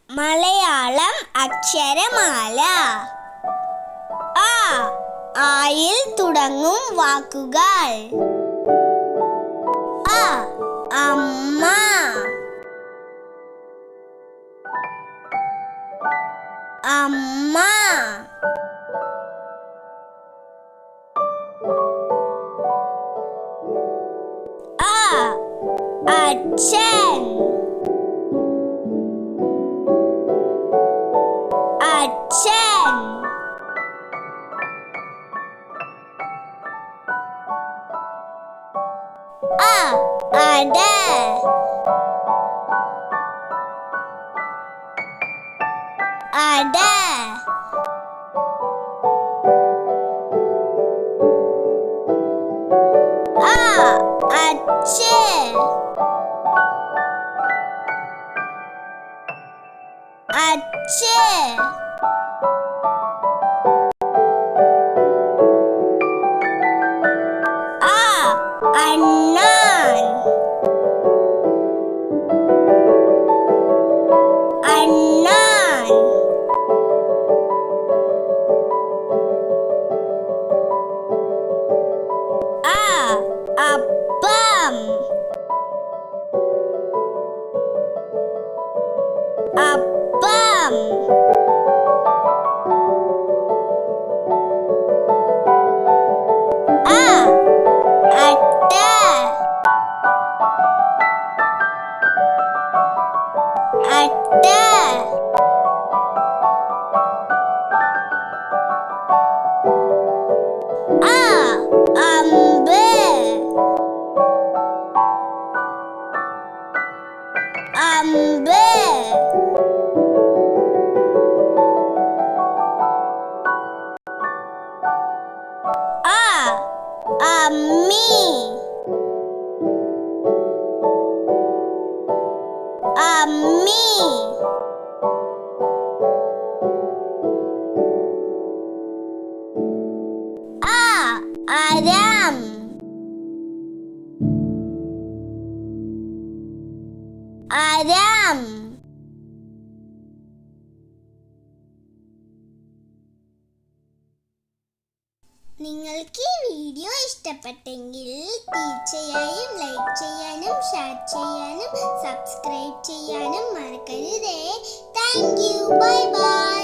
മലയാളം അക്ഷരമാല. ആ ആയിൽ തുടങ്ങും വാക്കുകൾ. അ അമ്മ, അമ്മ. അ അച്ഛൻ, അച്ഛൻ. അ അട, അട. അ അച്ച്, അച്ച്. അ അണ്ണാൻ, അണ്ണാൻ. അ അപ്പം, അപ്പം. അ അട്ട, അട്ട. അ അമ്പ്, അമ്പ്. അ അമ്മി, അമ്മി. അ അരം, അരം. നിങ്ങൾക്ക് ഈ വീഡിയോ ഇഷ്ടപ്പെട്ടെങ്കിൽ തീർച്ചയായും ലൈക്ക് ചെയ്യാനും ഷെയർ ചെയ്യാനും സബ്സ്ക്രൈബ് ചെയ്യാനും മറക്കരുതേ. Thank you. Bye bye.